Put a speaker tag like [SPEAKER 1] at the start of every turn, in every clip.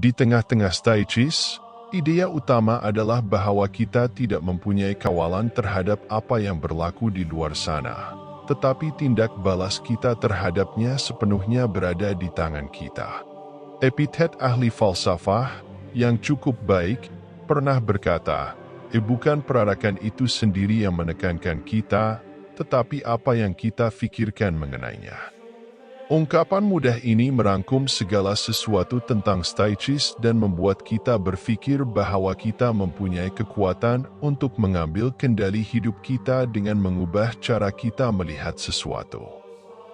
[SPEAKER 1] Di tengah-tengah stoicis, idea utama adalah bahwa kita tidak mempunyai kawalan terhadap apa yang berlaku di luar sana, tetapi tindak balas kita terhadapnya sepenuhnya berada di tangan kita. Epitet ahli falsafah yang cukup baik pernah berkata, bukan perarakan itu sendiri yang menekankan kita, tetapi apa yang kita pikirkan mengenainya. Ungkapan mudah ini merangkum segala sesuatu tentang stoicis dan membuat kita berpikir bahwa kita mempunyai kekuatan untuk mengambil kendali hidup kita dengan mengubah cara kita melihat sesuatu.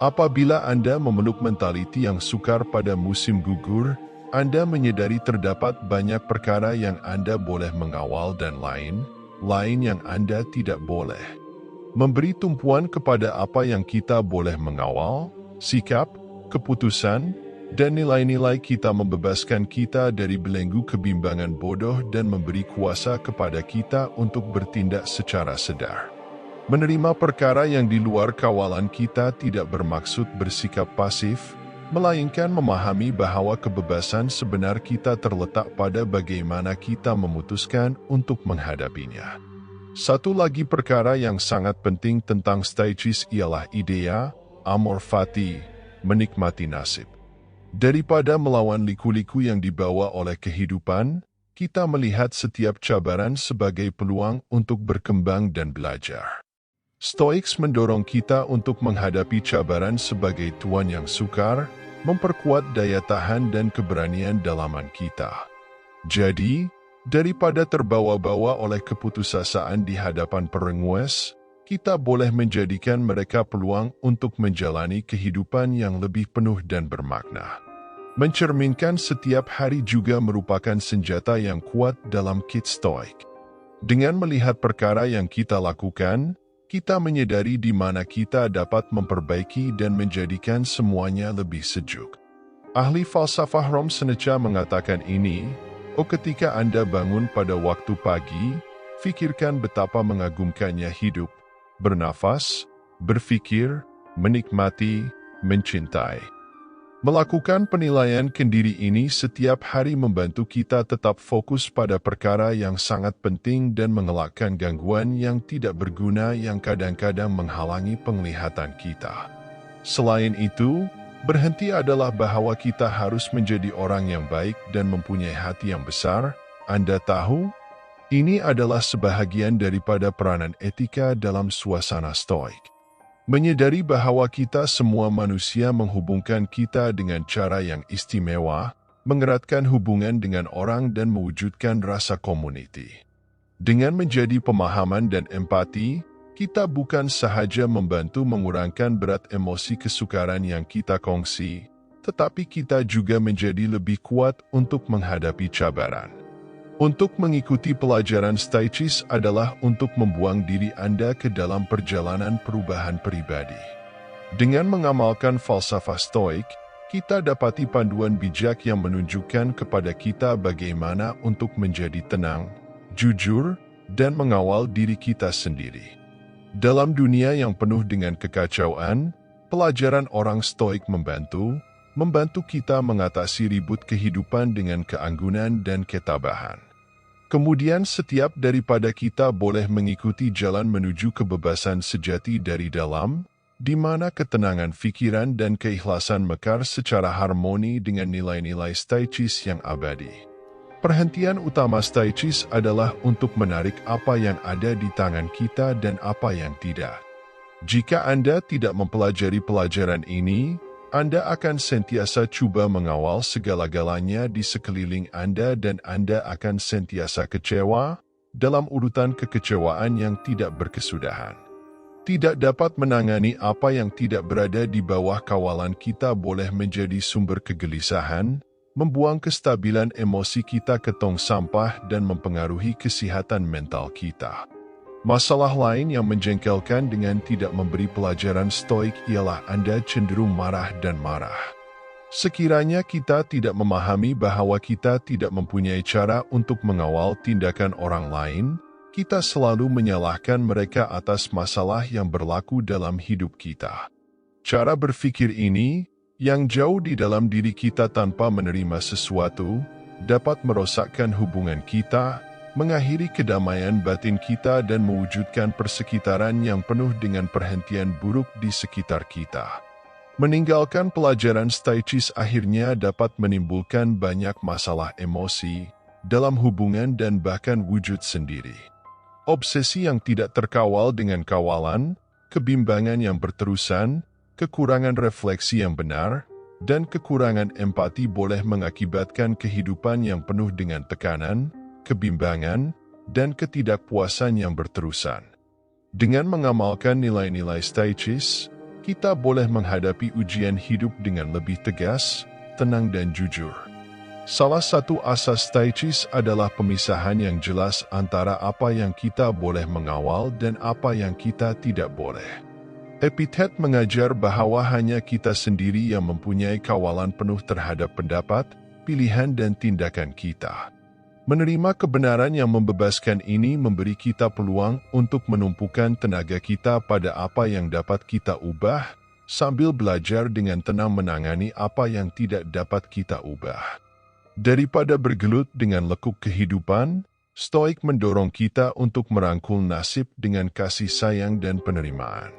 [SPEAKER 1] Apabila Anda memeluk mentaliti yang sukar pada musim gugur, Anda menyadari terdapat banyak perkara yang Anda boleh mengawal dan lain yang Anda tidak boleh. Memberi tumpuan kepada apa yang kita boleh mengawal, sikap, keputusan, dan nilai-nilai kita membebaskan kita dari belenggu kebimbangan bodoh dan memberi kuasa kepada kita untuk bertindak secara sadar. Menerima perkara yang di luar kawalan kita tidak bermaksud bersikap pasif, melainkan memahami bahwa kebebasan sebenar kita terletak pada bagaimana kita memutuskan untuk menghadapinya. Satu lagi perkara yang sangat penting tentang stoicis ialah idea amor fati, menikmati nasib. Daripada melawan liku-liku yang dibawa oleh kehidupan, kita melihat setiap cabaran sebagai peluang untuk berkembang dan belajar. Stoics mendorong kita untuk menghadapi cabaran sebagai tuan yang sukar, memperkuat daya tahan dan keberanian dalaman kita. Jadi, daripada terbawa-bawa oleh keputusasaan di hadapan perenguas, kita boleh menjadikan mereka peluang untuk menjalani kehidupan yang lebih penuh dan bermakna. Mencerminkan setiap hari juga merupakan senjata yang kuat dalam kit stoik. Dengan melihat perkara yang kita lakukan, kita menyadari di mana kita dapat memperbaiki dan menjadikan semuanya lebih sejuk. Ahli falsafah Rom Seneca mengatakan ini, ketika Anda bangun pada waktu pagi, fikirkan betapa mengagumkannya hidup, bernafas, berpikir, menikmati, mencintai. Melakukan penilaian kendiri ini setiap hari membantu kita tetap fokus pada perkara yang sangat penting dan mengelakkan gangguan yang tidak berguna yang kadang-kadang menghalangi penglihatan kita. Selain itu, berhenti adalah bahwa kita harus menjadi orang yang baik dan mempunyai hati yang besar. Anda tahu? Ini adalah sebahagian daripada peranan etika dalam suasana stoik. Menyadari bahwa kita semua manusia menghubungkan kita dengan cara yang istimewa, mengeratkan hubungan dengan orang dan mewujudkan rasa komuniti. Dengan menjadi pemahaman dan empati, kita bukan sahaja membantu mengurangkan berat emosi kesukaran yang kita kongsi, tetapi kita juga menjadi lebih kuat untuk menghadapi cabaran. Untuk mengikuti pelajaran stoicis adalah untuk membuang diri Anda ke dalam perjalanan perubahan pribadi. Dengan mengamalkan falsafah stoik, kita dapati panduan bijak yang menunjukkan kepada kita bagaimana untuk menjadi tenang, jujur, dan mengawal diri kita sendiri. Dalam dunia yang penuh dengan kekacauan, pelajaran orang stoik membantu kita mengatasi ribut kehidupan dengan keanggunan dan ketabahan. Kemudian setiap daripada kita boleh mengikuti jalan menuju kebebasan sejati dari dalam, di mana ketenangan fikiran dan keikhlasan mekar secara harmoni dengan nilai-nilai stoicis yang abadi. Perhentian utama stoicis adalah untuk menarik apa yang ada di tangan kita dan apa yang tidak. Jika Anda tidak mempelajari pelajaran ini, Anda akan sentiasa cuba mengawal segala-galanya di sekeliling Anda dan Anda akan sentiasa kecewa dalam urutan kekecewaan yang tidak berkesudahan. Tidak dapat menangani apa yang tidak berada di bawah kawalan kita boleh menjadi sumber kegelisahan, membuang kestabilan emosi kita ke tong sampah dan mempengaruhi kesehatan mental kita. Masalah lain yang menjengkelkan dengan tidak memberi pelajaran stoik ialah Anda cenderung marah dan marah. Sekiranya kita tidak memahami bahwa kita tidak mempunyai cara untuk mengawal tindakan orang lain, kita selalu menyalahkan mereka atas masalah yang berlaku dalam hidup kita. Cara berpikir ini, yang jauh di dalam diri kita tanpa menerima sesuatu, dapat merosakkan hubungan kita, mengakhiri kedamaian batin kita dan mewujudkan persekitaran yang penuh dengan perhentian buruk di sekitar kita. Meninggalkan pelajaran stoicis akhirnya dapat menimbulkan banyak masalah emosi dalam hubungan dan bahkan wujud sendiri. Obsesi yang tidak terkawal dengan kawalan, kebimbangan yang berterusan, kekurangan refleksi yang benar, dan kekurangan empati boleh mengakibatkan kehidupan yang penuh dengan tekanan, kebimbangan, dan ketidakpuasan yang berterusan. Dengan mengamalkan nilai-nilai stoicis, kita boleh menghadapi ujian hidup dengan lebih tegas, tenang dan jujur. Salah satu asas stoicis adalah pemisahan yang jelas antara apa yang kita boleh mengawal dan apa yang kita tidak boleh. Epictetus mengajar bahwa hanya kita sendiri yang mempunyai kawalan penuh terhadap pendapat, pilihan dan tindakan kita. Menerima kebenaran yang membebaskan ini memberi kita peluang untuk menumpukan tenaga kita pada apa yang dapat kita ubah, sambil belajar dengan tenang menangani apa yang tidak dapat kita ubah. Daripada bergelut dengan lekuk kehidupan, Stoik mendorong kita untuk merangkul nasib dengan kasih sayang dan penerimaan.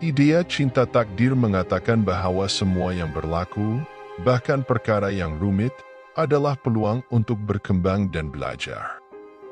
[SPEAKER 1] Idea cinta takdir mengatakan bahwa semua yang berlaku, bahkan perkara yang rumit, adalah peluang untuk berkembang dan belajar.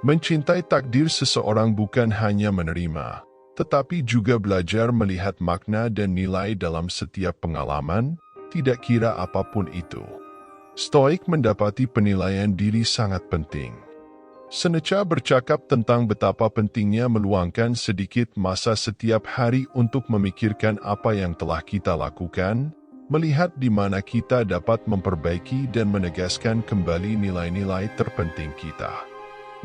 [SPEAKER 1] Mencintai takdir seseorang bukan hanya menerima, tetapi juga belajar melihat makna dan nilai dalam setiap pengalaman, tidak kira apapun itu. Stoik mendapati penilaian diri sangat penting. Seneca bercakap tentang betapa pentingnya meluangkan sedikit masa setiap hari untuk memikirkan apa yang telah kita lakukan, melihat di mana kita dapat memperbaiki dan menegaskan kembali nilai-nilai terpenting kita.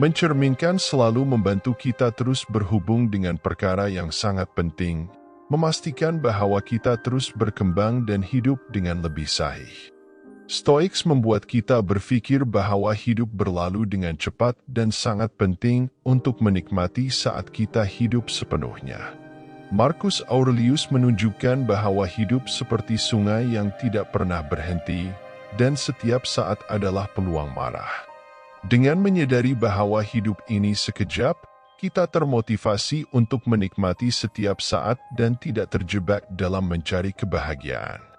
[SPEAKER 1] Mencerminkan selalu membantu kita terus berhubung dengan perkara yang sangat penting, memastikan bahwa kita terus berkembang dan hidup dengan lebih sahih. Stoics membuat kita berpikir bahwa hidup berlalu dengan cepat dan sangat penting untuk menikmati saat kita hidup sepenuhnya. Marcus Aurelius menunjukkan bahwa hidup seperti sungai yang tidak pernah berhenti dan setiap saat adalah peluang marah. Dengan menyadari bahwa hidup ini sekejap, kita termotivasi untuk menikmati setiap saat dan tidak terjebak dalam mencari kebahagiaan.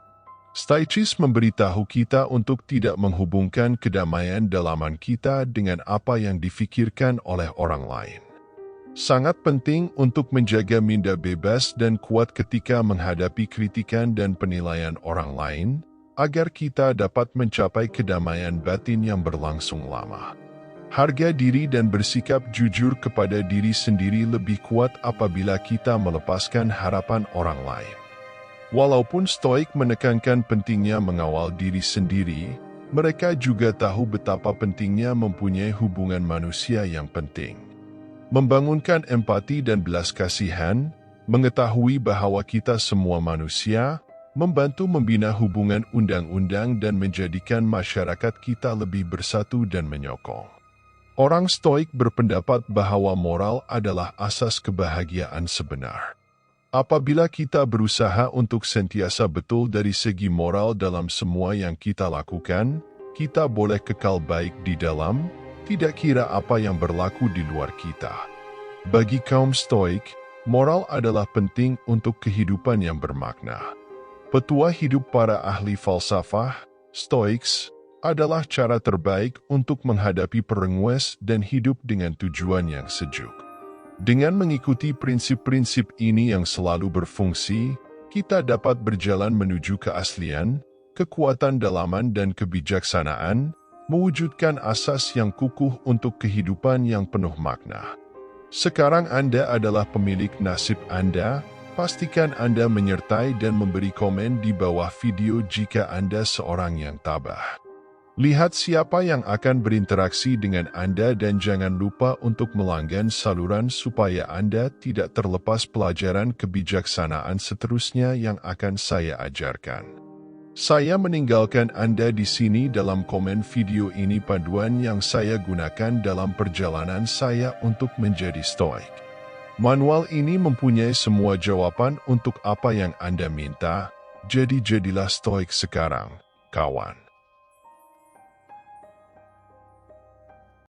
[SPEAKER 1] Stoicis memberitahu kita untuk tidak menghubungkan kedamaian dalaman kita dengan apa yang difikirkan oleh orang lain. Sangat penting untuk menjaga minda bebas dan kuat ketika menghadapi kritikan dan penilaian orang lain, agar kita dapat mencapai kedamaian batin yang berlangsung lama. Harga diri dan bersikap jujur kepada diri sendiri lebih kuat apabila kita melepaskan harapan orang lain. Walaupun Stoik menekankan pentingnya mengawal diri sendiri, mereka juga tahu betapa pentingnya mempunyai hubungan manusia yang penting. Membangunkan empati dan belas kasihan, mengetahui bahwa kita semua manusia, membantu membina hubungan undang-undang dan menjadikan masyarakat kita lebih bersatu dan menyokong. Orang Stoik berpendapat bahwa moral adalah asas kebahagiaan sebenar. Apabila kita berusaha untuk sentiasa betul dari segi moral dalam semua yang kita lakukan, kita boleh kekal baik di dalam, tidak kira apa yang berlaku di luar kita. Bagi kaum Stoik, moral adalah penting untuk kehidupan yang bermakna. Petua hidup para ahli falsafah, Stoics, adalah cara terbaik untuk menghadapi perengues dan hidup dengan tujuan yang sejuk. Dengan mengikuti prinsip-prinsip ini yang selalu berfungsi, kita dapat berjalan menuju keaslian, kekuatan dalaman dan kebijaksanaan, mewujudkan asas yang kukuh untuk kehidupan yang penuh makna. Sekarang Anda adalah pemilik nasib Anda, pastikan Anda menyertai dan memberi komen di bawah video jika Anda seorang yang tabah. Lihat siapa yang akan berinteraksi dengan Anda dan jangan lupa untuk melanggan saluran supaya Anda tidak terlepas pelajaran kebijaksanaan seterusnya yang akan saya ajarkan. Saya meninggalkan Anda di sini dalam komen video ini panduan yang saya gunakan dalam perjalanan saya untuk menjadi Stoik. Manual ini mempunyai semua jawaban untuk apa yang Anda minta, jadi jadilah Stoik sekarang, kawan.